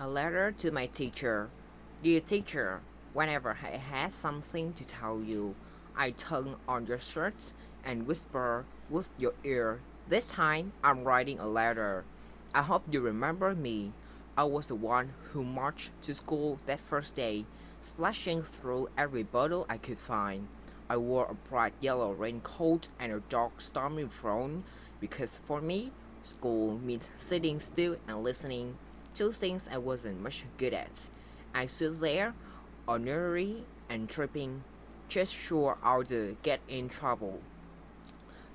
A letter to my teacher. Dear teacher, whenever I had something to tell you, I tug on your shirts and whisper with your ear. This time, I'm writing a letter. I hope you remember me. I was the one who marched to school that first day, splashing through every bottle I could find. I wore a bright yellow raincoat and a dark stormy frown because for me, school means sitting still and listening, two things I wasn't much good at. I stood there, ornery and tripping, just sure I would get in trouble.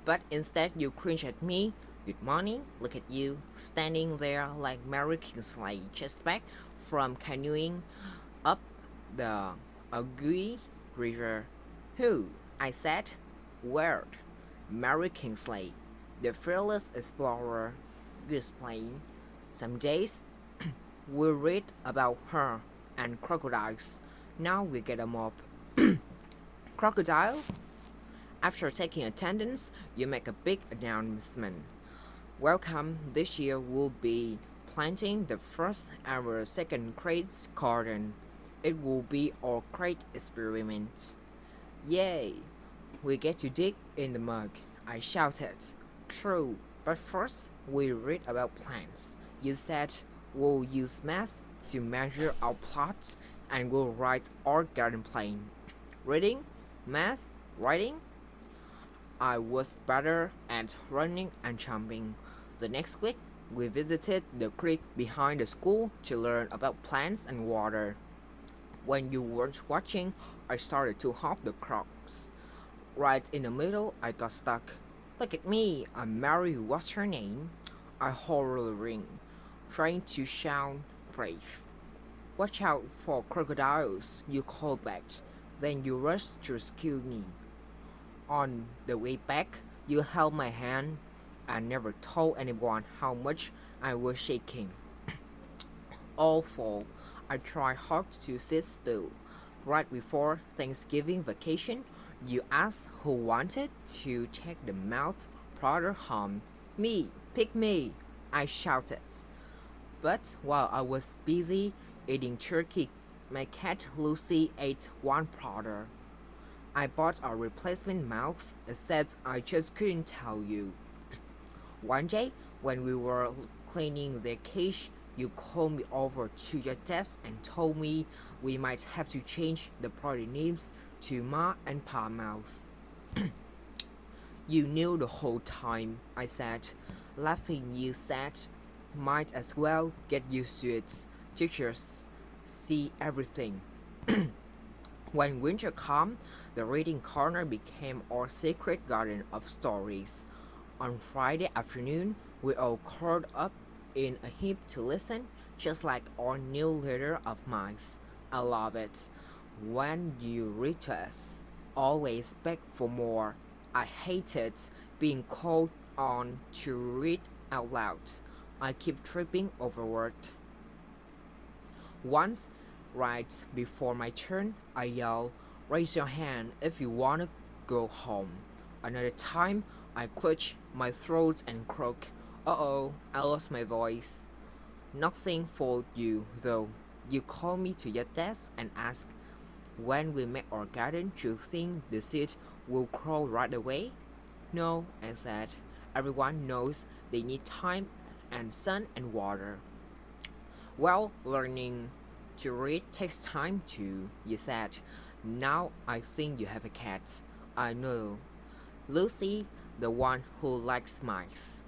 But instead you cringe at me. Good morning, look at you, standing there like Mary Kingsley just back from canoeing up the Agui River. Who? I said. Word. Mary Kingsley, the fearless explorer. You explain. Some days we read about her and crocodiles. Now we get a mob. Crocodile? After taking attendance, you make a big announcement. Welcome, this year we'll be planting the first ever second grade garden. It will be our great experiment. Yay! We get to dig in the mud, I shouted. True, but first we read about plants. You said we'll use math to measure our plots and we'll write our garden plan. Reading, math, writing? I was better at running and jumping. The next week, we visited the creek behind the school to learn about plants and water. When you weren't watching, I started to hop the crocs. Right in the middle, I got stuck. Look at me, I'm Mary, what's her name? I hollering, trying to sound brave. Watch out for crocodiles, you called back. Then you rushed to rescue me. On the way back, you held my hand. I never told anyone how much I was shaking. All fall, I tried hard to sit still. Right before Thanksgiving vacation, you asked who wanted to take the mouth brother home. Me, pick me, I shouted. But while I was busy eating turkey, my cat Lucy ate one brother. I bought a replacement mouse, except I just couldn't tell you. One day, when we were cleaning the cage, you called me over to your desk and told me we might have to change the party names to Ma and Pa Mouse. You knew the whole time, I said. Laughing, you said, might as well get used to it. Teachers see everything. When winter came, the reading corner became our secret garden of stories. On Friday afternoon, we all curled up in a heap to listen, just like our new litter of mice. I love it. When you read to us, always beg for more. I hated being called on to read out loud. I keep tripping over words. Once, right before my turn, I yell, raise your hand if you wanna go home. Another time, I clutch my throat and croak, uh-oh, I lost my voice. Nothing for you, though. You call me to your desk and ask, when we make our garden, do you think the seed will grow right away? No, I said. Everyone knows they need time and sun and water. Well, learning to read takes time too, you said. Now I think you have a cat. I know. Lucy, the one who likes mice.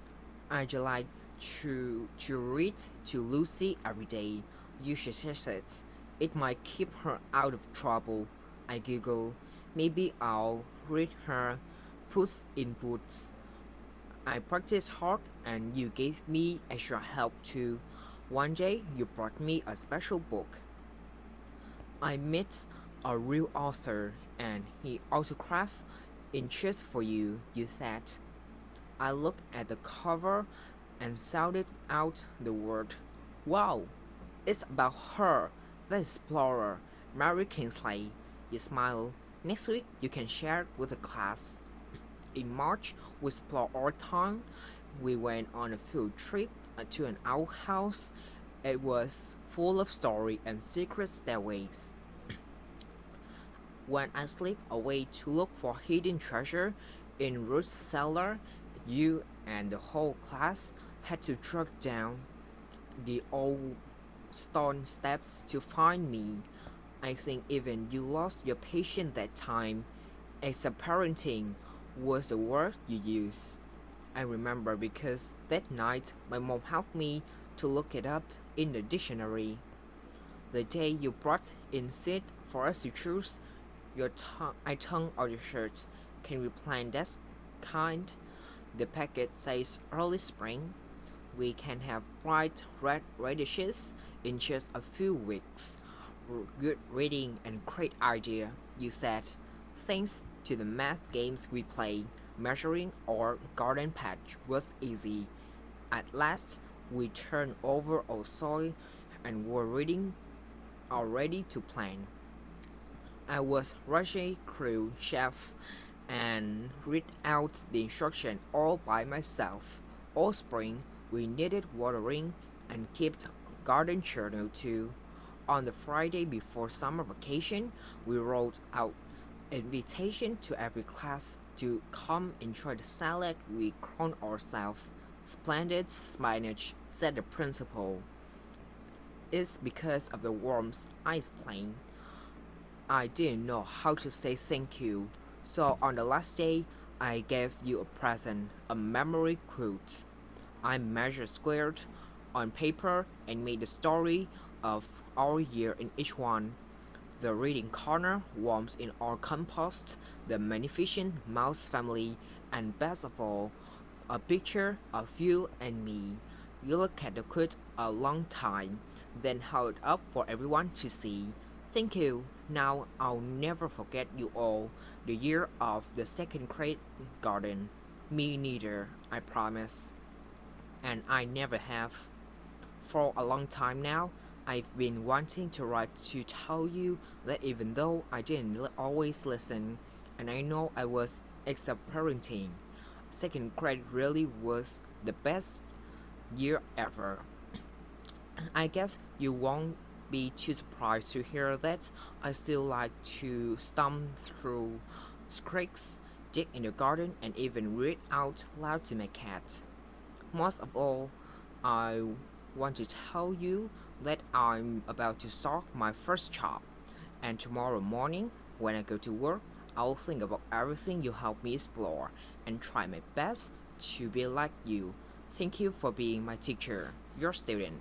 I just like to read to Lucy every day. You should test it. It might keep her out of trouble. I giggle. Maybe I'll read her Puss in Boots. I practiced hard and you gave me extra help too. One day you brought me a special book. I met a real author and he autographed inches for you, you said. I looked at the cover and shouted out the word. Wow, it's about her, the explorer, Mary Kingsley. You smile. Next week you can share it with the class. In March, we explored our town. We went on a field trip to an outhouse It was full of story and secret stairways. When I slipped away to look for hidden treasure in Ruth's cellar, you and the whole class had to track down the old stone steps to find me. I think even you lost your patience that time. Exasperating was the word you used. I remember because that night my mom helped me to look it up in the dictionary. The day you brought in seed for us to choose, I tongue out your shirt. Can we plant that kind? The packet says early spring. We can have bright red radishes in just a few weeks. Good reading and great idea, you said. Thanks to the math games we play, measuring our garden patch was easy. At last, we turned over our soil and were ready to plant. I was rushing through chef and read out the instruction all by myself. All spring, we needed watering and kept garden journal too. On the Friday before summer vacation, we wrote out invitation to every class to come enjoy the salad we grown ourselves. Splendid spinach, said the principal. It's because of the worms, I explained. I didn't know how to say thank you, so on the last day, I gave you a present, a memory quilt. I measured squared on paper and made a story of our year in each one. The reading corner, worms in our compost, the magnificent mouse family, and best of all, a picture of you and me. You look at the quilt a long time, then held it up for everyone to see. Thank you. Now I'll never forget you all. The year of the second grade garden. Me neither, I promise. And I never have. For a long time now, I've been wanting to write to tell you that even though I didn't always listen, and I know I was exasperating, second grade really was the best year ever. I guess you won't be too surprised to hear that I still like to stomp through creeks, dig in the garden, and even read out loud to my cat. Most of all, I want to tell you that I'm about to start my first job, and tomorrow morning, when I go to work, I'll think about everything you helped me explore and try my best to be like you. Thank you for being my teacher, your student.